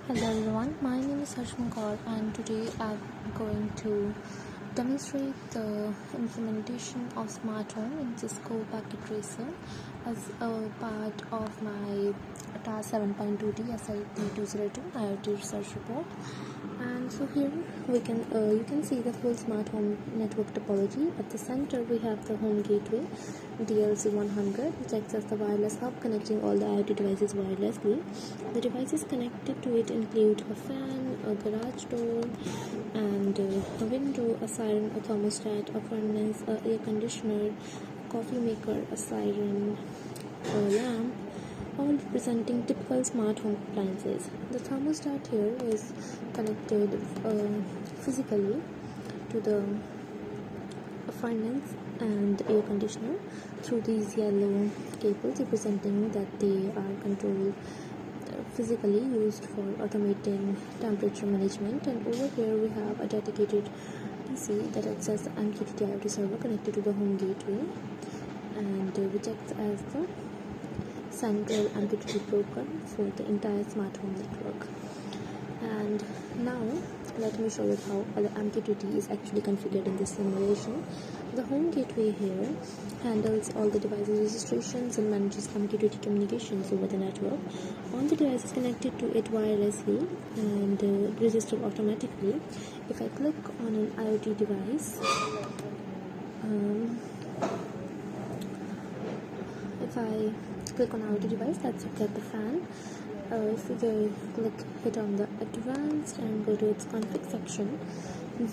Hello everyone, my name is Harshmankar and today I'm going to demonstrate the implementation of smart home in Cisco Packet Tracer as a part of my task 7.2D SIT202 IoT research report. And so here you can see the full smart home network topology. At the center we have the home gateway DLC100, which acts as the wireless hub connecting all the IoT devices wirelessly. The devices connected to it include a fan, a garage door, and a window, a siren, a thermostat, a furnace, an air conditioner, a coffee maker, a siren, a lamp, all representing typical smart home appliances. The thermostat here is connected physically to the furnace and air conditioner through these yellow cables, representing that they are controlled physically used for automating temperature management. And over here we have a dedicated PC that acts as the MQTT IoT server connected to the home gateway, and which acts as the central MQTT broker for the entire smart home network. And now let me show you how the MQTT is actually configured in this simulation. The home gateway here handles all the devices registrations and manages MQTT communications over the network. All the devices connected to it wirelessly and register automatically. If I click on an IoT device, if I click on IoT device, let's look at the fan. If we hit on the advanced and go to its config section,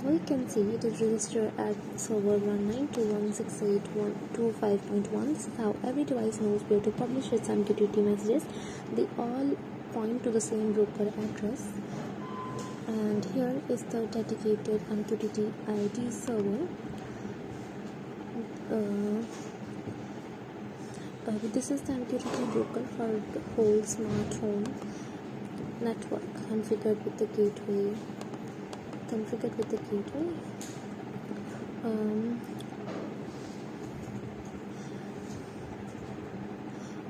we can see it is registered at server 192.168.125.1. This is how every device knows where to publish its MQTT messages. They all point to the same broker address. And here is the dedicated MQTT IoT server. This is the MQTT broker for the whole smart home network, configured with the gateway.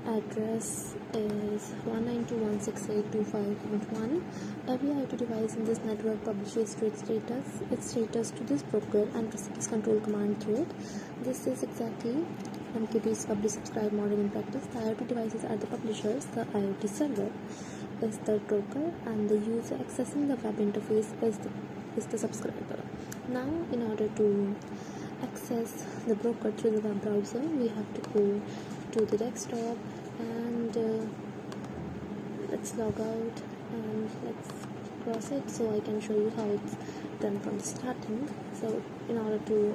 Address is 192.168.25.1. Every IoT device in this network publishes its status to this broker and receives control command through it. This is exactly MQTT's publish subscribe model in practice. The IoT devices are the publishers, the IoT server is the broker, and the user accessing the web interface is the subscriber. Now, in order to access the broker through the web browser, we have to go to the desktop and let's log out and let's cross it so I can show you how it's done from the starting. So, in order to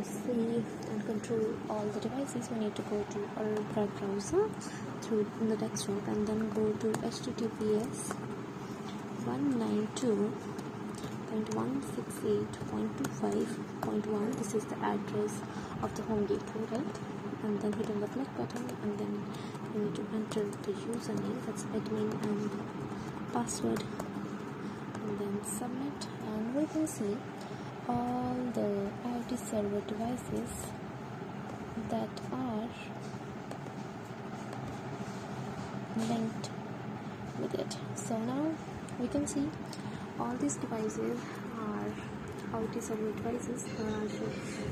see and control all the devices, we need to go to our web browser through the desktop and then go to https 192.168.25.1. This is the address of the home gateway, right? And then hit on the click button, and then you need to enter the username, that's admin, and password, and then submit. And we can see all the IoT server devices that are linked with it. So now we can see all these devices are IoT server devices are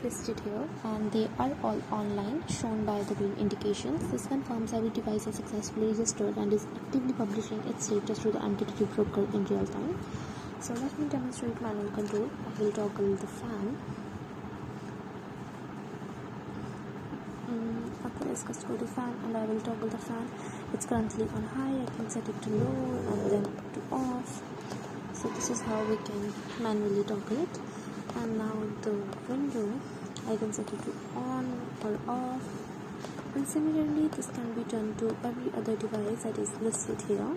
listed here, and they are all online, shown by the green indications. This confirms every device is successfully registered and is actively publishing its status to the MQTT broker in real time. So let me demonstrate manual control. I will toggle the fan. Okay, let's just go to fan and I will toggle the fan. It's currently on high. I can set it to low and then to off. So this is how we can manually toggle it. And now the window, I can set it to on or off. And similarly, this can be done to every other device that is listed here.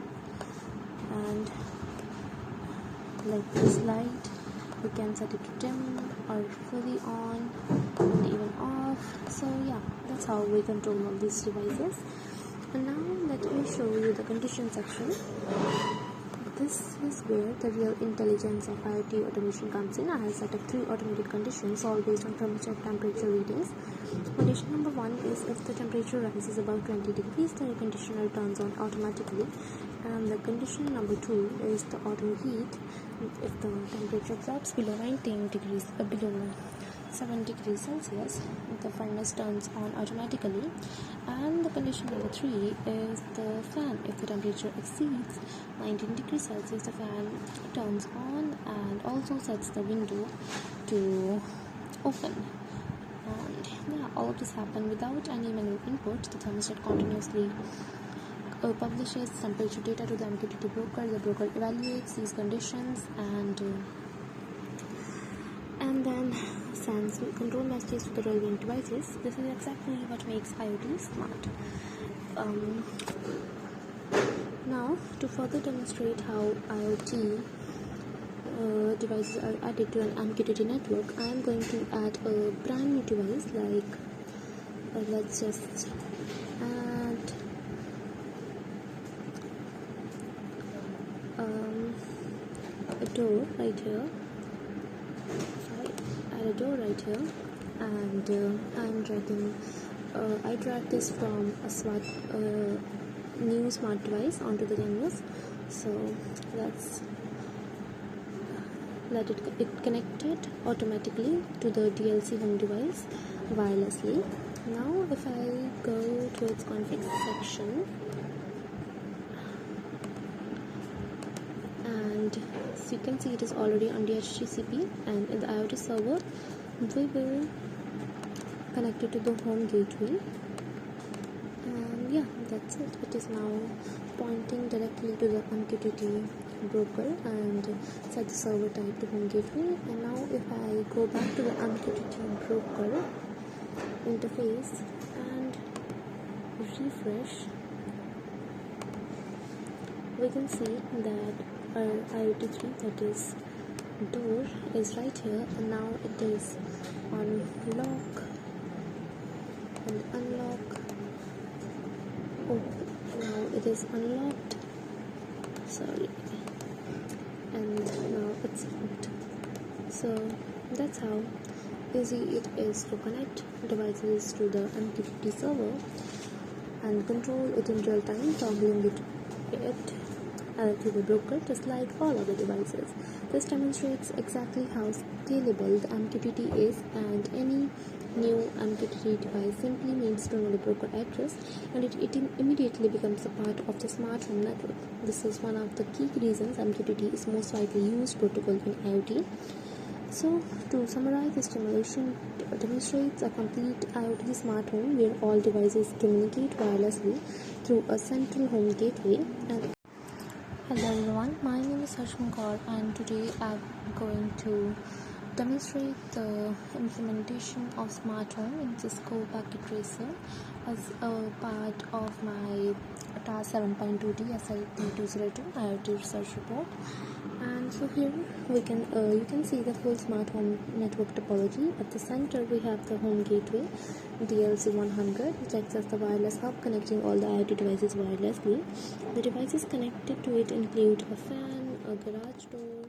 And like this light, we can set it to dim or fully on and even off. So yeah, that's how we control all these devices. And now let me show you the condition section. This is where the real intelligence of IoT automation comes in. I have set up 3 automated conditions, all based on thermostat temperature readings. Condition number 1 is if the temperature rises above 20 degrees, the air conditioner turns on automatically. And the condition number 2 is the auto heat. If the temperature drops below 19 degrees, below 7 degrees Celsius, the furnace turns on automatically. And the condition number 3 is the fan. If the temperature exceeds 19 degrees Celsius, the fan turns on and also sets the window to open. And yeah, all of this happen without any manual input. The thermostat continuously publishes temperature data to the MQTT broker. The broker evaluates these conditions and then sends control messages to the relevant devices. This is exactly what makes IoT smart. Now, to further demonstrate how IoT devices are added to an MQTT network, I am going to add a brand new device. Like let's just add a door right here. Add a door right here, and I drag this from a new smart device onto the canvas. So let's let it connected automatically to the DLC home device wirelessly. Now if I go to its config section, and so you can see it is already on DHCP, and in the IoT server we will connect it to the home gateway, and yeah, that's it. It is now pointing directly to the MQTT broker and set the server type to home gateway. And now if I go back to the MQTT broker interface and refresh, we can see that our IoT 3, that is door, is right here, and now it is on lock and unlock. Oh, now it is unlocked, sorry, and now it's locked. So that's how easy it is to connect devices to the MQTT server and control it in real time, toggling it to the broker, just like all other devices. This demonstrates exactly how scalable the MQTT is, and any new MQTT device simply needs to know the broker address, and it immediately becomes a part of the smart home network. This is one of the key reasons MQTT is most widely used protocol in IoT. So, to summarize, this demonstration demonstrates a complete IoT smart home where all devices communicate wirelessly through a central home gateway. And hello everyone, my name is Harshman Kaur, and today I'm going to demonstrate the implementation of smart home in Cisco Packet Tracer as a part of my task 7.2D SIT202 IoT research report. And so here we can you can see the full smart home network topology. At the center we have the home gateway DLC100, which acts as the wireless hub connecting all the IoT devices wirelessly. The devices connected to it include a fan, a garage door,